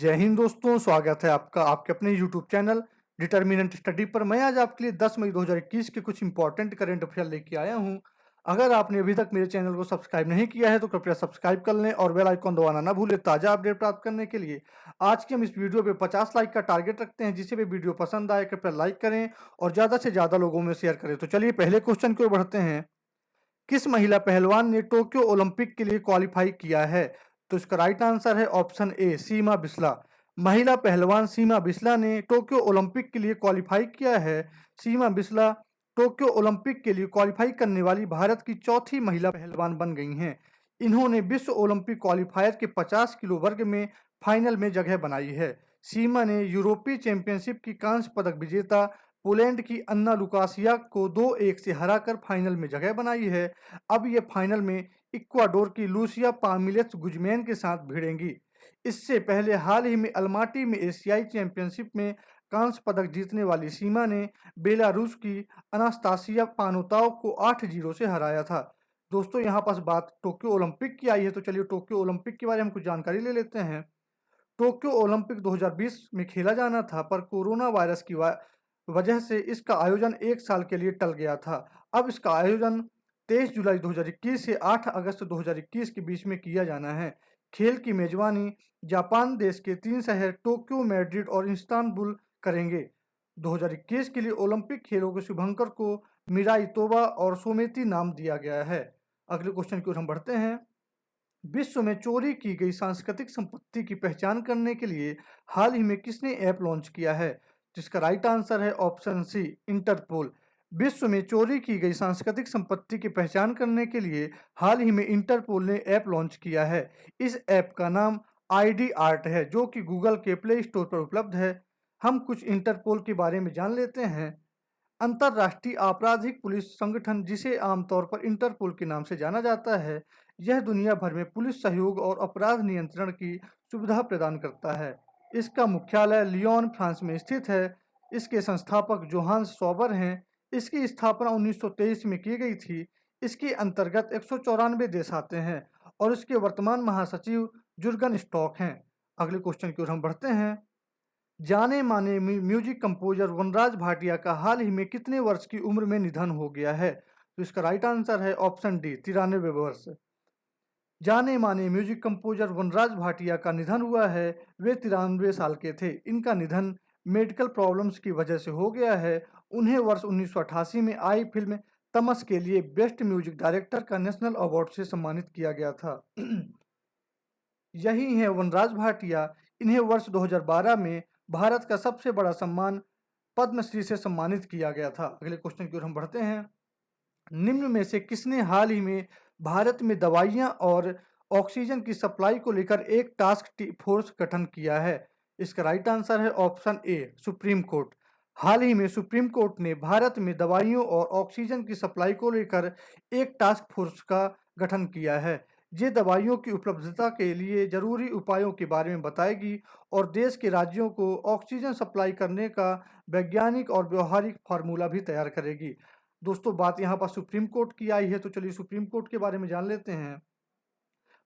जय हिंद दोस्तों, स्वागत है आपका आपके अपने YouTube चैनल डिटर्मिनेंट स्टडी पर। मैं आज आपके लिए 10 मई 2021 के कुछ इंपॉर्टेंट करंट अफेयर लेके आया हूं। अगर आपने अभी तक मेरे चैनल को सब्सक्राइब नहीं किया है तो कृपया सब्सक्राइब कर लें और बेल आइकॉन दबाना ना भूलें ताज़ा अपडेट प्राप्त करने के लिए। आज के हम इस वीडियो पे 50 लाइक का टारगेट रखते हैं। जिसे भी वीडियो पसंद आए कृपया लाइक करें और ज़्यादा से ज़्यादा लोगों में शेयर करें। तो चलिए पहले क्वेश्चन की ओर बढ़ते हैं। किस महिला पहलवान ने टोक्यो ओलंपिक के लिए क्वालिफाई किया है? तो इसका राइट आंसर है ऑप्शन ए, सीमा बिस्ला। महिला पहलवान सीमा बिस्ला ने टोक्यो ओलंपिक के लिए क्वालिफाई किया है। सीमा बिस्ला टोक्यो ओलंपिक के लिए क्वालिफाई करने वाली भारत की चौथी महिला पहलवान बन गई हैं। इन्होंने विश्व ओलंपिक क्वालिफायर के 50 किलो वर्ग में फाइनल में जगह बनाई है। सीमा ने यूरोपीय चैंपियनशिप की कांस्य पदक विजेता पोलैंड की अन्ना लुकासिया को 2-1 से हराकर फाइनल में जगह बनाई है। अब ये फाइनल में इक्वाडोर की लूसिया पामिलेस गुजमैन के साथ भिड़ेंगी। इससे पहले हाल ही में अल्माटी में एशियाई चैंपियनशिप में कांस्य पदक जीतने वाली सीमा ने बेलारूस की अनास्तासिया पानोताव को 8-0 से हराया था। दोस्तों यहाँ पास बात टोक्यो ओलंपिक की आई है, तो चलिए टोक्यो ओलंपिक के बारे में कुछ जानकारी ले लेते हैं। टोक्यो ओलंपिक 2020 में खेला जाना था, पर कोरोना वायरस की वजह से इसका आयोजन 1 साल के लिए टल गया था। अब इसका आयोजन 23 जुलाई 2021 से 8 अगस्त 2021 के बीच में किया जाना है। खेल की मेजबानी जापान देश के 3 शहर टोक्यो, मैड्रिड और इस्तांबुल करेंगे। 2021 के लिए ओलंपिक खेलों के शुभंकर को मिराई तोबा और सोमेती नाम दिया गया है। अगले क्वेश्चन की ओर हम बढ़ते हैं। विश्व में चोरी की गई सांस्कृतिक संपत्ति की पहचान करने के लिए हाल ही में किसने ऐप लॉन्च किया है? जिसका राइट आंसर है ऑप्शन सी, इंटरपोल। विश्व में चोरी की गई सांस्कृतिक संपत्ति की पहचान करने के लिए हाल ही में इंटरपोल ने ऐप लॉन्च किया है। इस ऐप का नाम आईडी आर्ट है, जो कि गूगल के प्ले स्टोर पर उपलब्ध है। हम कुछ इंटरपोल के बारे में जान लेते हैं। अंतर्राष्ट्रीय आपराधिक पुलिस संगठन, जिसे आमतौर पर इंटरपोल के नाम से जाना जाता है, यह दुनिया भर में पुलिस सहयोग और अपराध नियंत्रण की सुविधा प्रदान करता है। इसका मुख्यालय लियोन, फ्रांस में स्थित है। इसके संस्थापक जोहान्स सॉबर हैं। इसकी स्थापना 1923 में की गई थी। इसके अंतर्गत 194 देश आते हैं और इसके वर्तमान महासचिव जुर्गन स्टॉक हैं। अगले क्वेश्चन की ओर हम बढ़ते हैं। जाने माने म्यूजिक कंपोजर वनराज भाटिया का हाल ही में कितने वर्ष की उम्र में निधन हो गया है? तो इसका राइट आंसर है ऑप्शन डी, 93 वर्ष। जाने माने म्यूजिक कंपोजर वनराज भाटिया का निधन हुआ है। वे 93 साल के थे। इनका निधन मेडिकल प्रॉब्लम्स की वजह से हो गया है। उन्हें वर्ष 1988 में आई फिल्म तमस के लिए बेस्ट म्यूजिक डायरेक्टर का नेशनल अवार्ड से सम्मानित किया गया था। यही है वनराज भाटिया। इन्हें वर्ष 2012 में भारत का सबसे बड़ा सम्मान पद्मश्री से सम्मानित किया गया था। अगले क्वेश्चन की ओर हम बढ़ते हैं। निम्न में से किसने हाल ही में भारत में दवाइयां और ऑक्सीजन की सप्लाई को लेकर एक टास्क फोर्स गठन किया है? इसका राइट आंसर है ऑप्शन ए, सुप्रीम कोर्ट। हाल ही में सुप्रीम कोर्ट ने भारत में दवाइयों और ऑक्सीजन की सप्लाई को लेकर एक टास्क फोर्स का गठन किया है। ये दवाइयों की उपलब्धता के लिए जरूरी उपायों के बारे में बताएगी और देश के राज्यों को ऑक्सीजन सप्लाई करने का वैज्ञानिक और व्यवहारिक फार्मूला भी तैयार करेगी। दोस्तों बात यहाँ पर सुप्रीम कोर्ट की आई है, तो चलिए सुप्रीम कोर्ट के बारे में जान लेते हैं।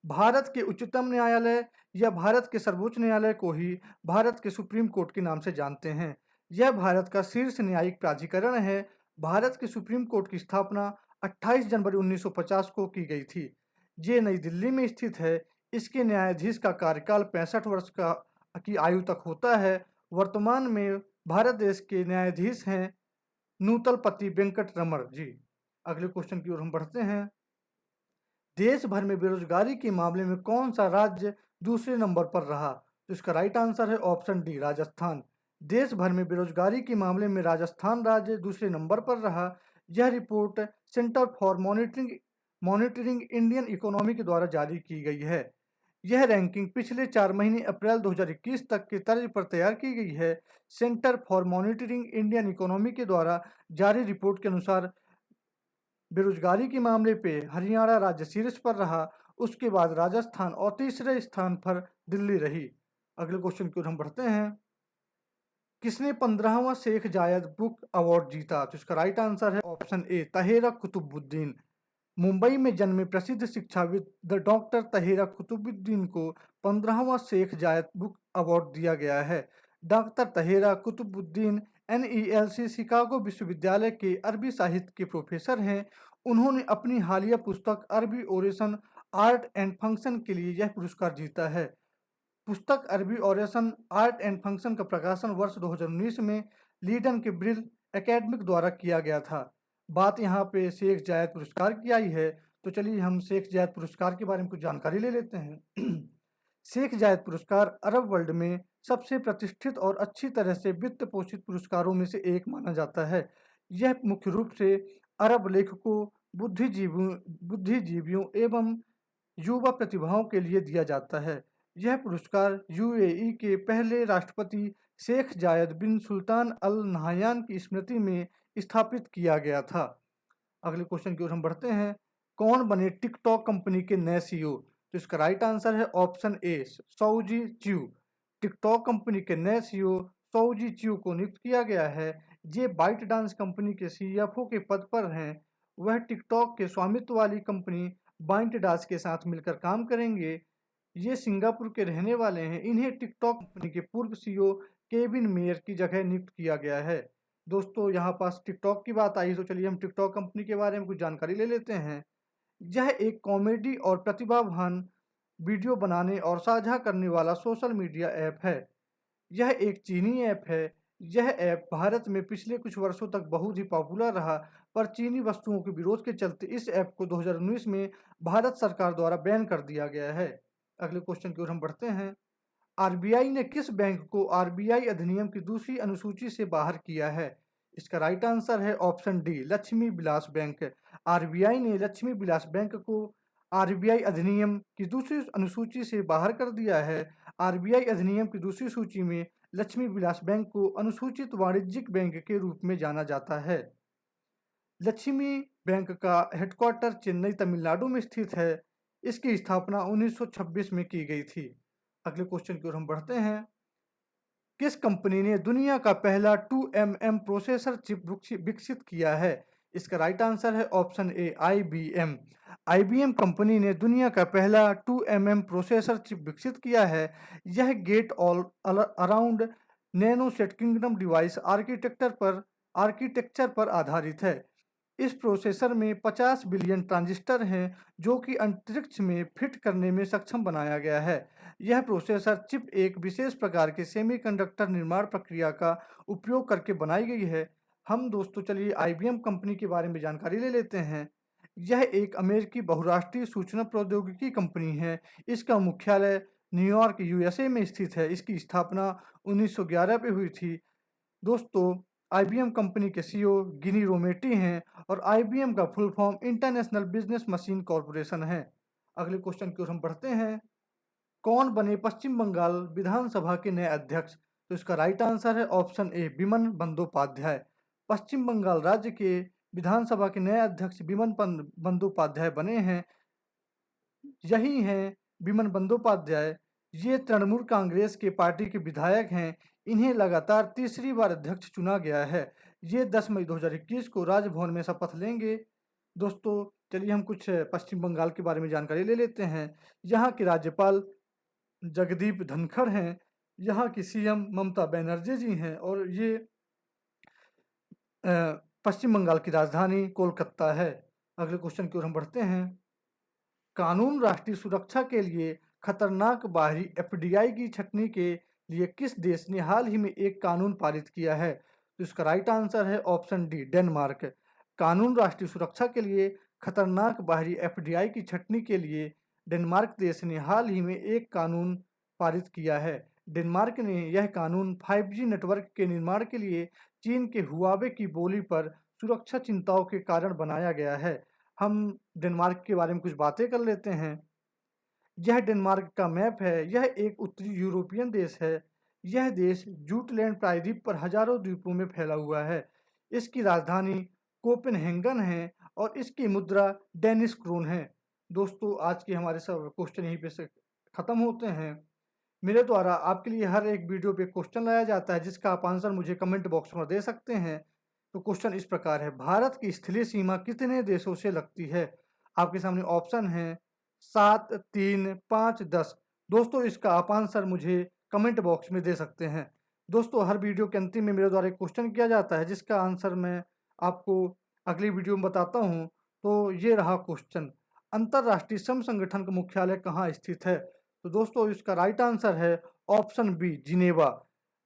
भारत के उच्चतम न्यायालय या भारत के सर्वोच्च न्यायालय को ही भारत के सुप्रीम कोर्ट के नाम से जानते हैं। यह भारत का शीर्ष न्यायिक प्राधिकरण है। भारत के सुप्रीम कोर्ट की स्थापना 28 जनवरी 1950 को की गई थी। ये नई दिल्ली में स्थित है। इसके न्यायाधीश का कार्यकाल 65 वर्ष की आयु तक होता है। वर्तमान में भारत देश के न्यायाधीश हैं नूतलपति वेंकट रमण जी। अगले क्वेश्चन की ओर हम बढ़ते हैं। देश भर में बेरोजगारी के मामले में कौन सा राज्य दूसरे नंबर पर रहा? तो इसका राइट आंसर है ऑप्शन डी, राजस्थान। देश भर में बेरोजगारी के मामले में राजस्थान राज्य दूसरे नंबर पर रहा। यह report centre for monitoring Indian economy के द्वारा जारी की गई है। यह रैंकिंग पिछले 4 महीने अप्रैल 2021 तक के तर्ज पर तैयार की गई है। Centre for monitoring Indian economy के द्वारा जारी रिपोर्ट के अनुसार बेरोजगारी के मामले पे हरियाणा राज्य शीर्ष पर रहा। उसके बाद राजस्थान और तीसरे स्थान पर दिल्ली रही। अगले क्वेश्चन की ओर हम बढ़ते हैं। किसने 15वां शेख जायद बुक अवार्ड जीता? तो इसका राइट आंसर है ऑप्शन ए, तहेरा कुतुबुद्दीन। मुंबई में जन्मे प्रसिद्ध शिक्षाविद द डॉक्टर तहेरा कुतुबुद्दीन को 15वां शेख जायद बुक अवार्ड दिया गया है। डॉक्टर तहेरा कुतुबुद्दीन NELC शिकागो विश्वविद्यालय के अरबी साहित्य के प्रोफेसर हैं। उन्होंने अपनी हालिया पुस्तक अरबी ओरेशन आर्ट एंड फंक्शन के लिए यह पुरस्कार जीता है। पुस्तक अरबी ओरेशन आर्ट एंड फंक्शन का प्रकाशन वर्ष 2019 में लीडन के ब्रिल एकेडमिक द्वारा किया गया था। बात यहाँ पे शेख जायद पुरस्कार की आई है, तो चलिए हम शेख जायद पुरस्कार के बारे में कुछ जानकारी ले लेते हैं। शेख जायद पुरस्कार अरब वर्ल्ड में सबसे प्रतिष्ठित और अच्छी तरह से वित्त पोषित पुरस्कारों में से एक माना जाता है। यह मुख्य रूप से अरब लेखकों, बुद्धिजीवियों एवं युवा प्रतिभाओं के लिए दिया जाता है। यह पुरस्कार UAE के पहले राष्ट्रपति शेख जायद बिन सुल्तान अल नहयान की स्मृति में स्थापित किया गया था। अगले क्वेश्चन की ओर हम बढ़ते हैं। कौन बने टिकटॉक कंपनी के नए CEO? तो इसका राइट आंसर है option A, Shou Zi Chew. TikTok company के नए CEO शाओजी च्यू को नियुक्त किया गया है। ये बाइट डांस कंपनी के CFO के पद पर हैं। वह टिकटॉक के स्वामित्व वाली कंपनी बाइट डांस के साथ मिलकर काम करेंगे। ये सिंगापुर के रहने वाले हैं। इन्हें टिकटॉक कंपनी के पूर्व CEO केविन मेयर की जगह नियुक्त किया गया है। दोस्तों यहाँ पास टिकटॉक की बात आई, तो चलिए हम टिकटॉक कंपनी के बारे में कुछ जानकारी ले लेते हैं। यह एक कॉमेडी और प्रतिभावान वीडियो बनाने और साझा करने वाला सोशल मीडिया ऐप है। यह एक चीनी ऐप है। यह ऐप भारत में पिछले कुछ वर्षों तक बहुत ही पॉपुलर रहा, पर चीनी वस्तुओं के विरोध के चलते इस ऐप को 2019 में भारत सरकार द्वारा बैन कर दिया गया है। अगले क्वेश्चन की ओर हम बढ़ते हैं। RBI ने किस बैंक को RBI अधिनियम की दूसरी अनुसूची से बाहर किया है? इसका राइट आंसर है option D, Lakshmi Vilas bank. RBI ने लक्ष्मी विलास बैंक को RBI अधिनियम की दूसरी अनुसूची से बाहर कर दिया है। RBI अधिनियम की दूसरी सूची में लक्ष्मी विलास बैंक को अनुसूचित वाणिज्यिक बैंक के रूप में जाना जाता है। लक्ष्मी बैंक का हेडक्वार्टर चेन्नई, तमिलनाडु में स्थित है। इसकी स्थापना 1926 में की गई थी। अगले क्वेश्चन की ओर हम बढ़ते हैं। किस कंपनी ने दुनिया का पहला 2mm प्रोसेसर चिप विकसित किया है? इसका राइट आंसर है ऑप्शन ए, IBM। IBM कंपनी ने दुनिया का पहला 2mm प्रोसेसर चिप विकसित किया है। यह gate all around nanosheet kingdom device architecture पर आधारित है। इस प्रोसेसर में 50 बिलियन ट्रांजिस्टर हैं, जो कि अंतरिक्ष में फिट करने में सक्षम बनाया गया है। यह प्रोसेसर चिप एक विशेष प्रकार के सेमीकंडक्टर निर्माण प्रक्रिया का उपयोग करके बनाई गई है। हम दोस्तों चलिए IBM कंपनी के बारे में जानकारी ले लेते हैं। यह एक अमेरिकी बहुराष्ट्रीय सूचना प्रौद्योगिकी कंपनी है। इसका मुख्यालय न्यूयॉर्क USA में स्थित है। इसकी स्थापना 1911 में हुई थी। दोस्तों IBM कंपनी के CEO गिनी रोमेटी हैं और IBM का full form international business machine corporation है। अगले क्वेश्चन की ओर हम बढ़ते हैं। कौन बने पश्चिम बंगाल विधानसभा के नए अध्यक्ष? तो इसका राइट आंसर है ऑप्शन ए, बिमन बंदोपाध्याय। पश्चिम बंगाल राज्य के विधानसभा के नए अध्यक्ष बिमन बंदोपाध्याय बने हैं। यही हैं बिमन बंदोपाध्याय। ये तृणमूल कांग्रेस के पार्टी के विधायक हैं। इन्हें लगातार तीसरी बार अध्यक्ष चुना गया है। ये 10 मई 2021 को राजभवन में शपथ लेंगे। दोस्तों चलिए हम कुछ पश्चिम बंगाल के बारे में जानकारी ले लेते हैं। यहाँ के राज्यपाल जगदीप धनखड़ हैं। यहाँ की CM ममता बनर्जी जी हैं और ये पश्चिम बंगाल की राजधानी कोलकाता है। अगले क्वेश्चन की ओर हम बढ़ते हैं। कानून राष्ट्रीय सुरक्षा के लिए खतरनाक बाहरी FDI की छटनी के लिए किस देश ने हाल ही में एक कानून पारित किया है? तो इसका राइट आंसर है ऑप्शन डी, डेनमार्क। कानून राष्ट्रीय सुरक्षा के लिए खतरनाक बाहरी FDI की छटनी के लिए डेनमार्क देश ने हाल ही में एक कानून पारित किया है। डेनमार्क ने यह कानून 5G नेटवर्क के निर्माण के लिए चीन के हुआवे की बोली पर सुरक्षा चिंताओं के कारण बनाया गया है। हम डेनमार्क के बारे में कुछ बातें कर लेते हैं। यह डेनमार्क का मैप है। यह एक उत्तरी यूरोपियन देश है। यह देश जूटलैंड प्रायद्वीप पर हजारों द्वीपों में फैला हुआ है। इसकी राजधानी कोपेनहेगन है और इसकी मुद्रा डेनिश क्रोन है। दोस्तों आज के हमारे सब क्वेश्चन यहीं पे से खत्म होते हैं। मेरे द्वारा आपके लिए हर एक वीडियो पे क्वेश्चन लाया जाता है, जिसका आप आंसर मुझे कमेंट बॉक्स में दे सकते हैं। तो क्वेश्चन इस प्रकार है, भारत की स्थलीय सीमा कितने देशों से लगती है? आपके सामने ऑप्शन है 7, 3, 5, 10। दोस्तों इसका आप आंसर मुझे कमेंट बॉक्स में दे सकते हैं। दोस्तों हर वीडियो के अंतिम में मेरे द्वारा एक क्वेश्चन किया जाता है जिसका आंसर मैं आपको अगली वीडियो में बताता हूं। तो ये रहा क्वेश्चन, अंतरराष्ट्रीय श्रम संगठन का मुख्यालय कहाँ स्थित है? तो दोस्तों इसका राइट आंसर है ऑप्शन बी, जिनेवा।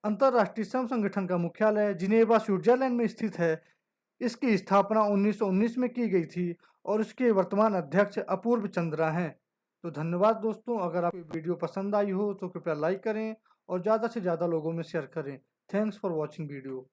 अंतरराष्ट्रीय श्रम संगठन का मुख्यालय जिनेवा स्विट्जरलैंड में स्थित है। इसकी स्थापना 1919 में की गई थी और इसके वर्तमान अध्यक्ष अपूर्व चंद्रा हैं। तो धन्यवाद दोस्तों, अगर आपको वीडियो पसंद आई हो तो कृपया लाइक करें और ज़्यादा से ज़्यादा लोगों में शेयर करें। Thanks for watching video.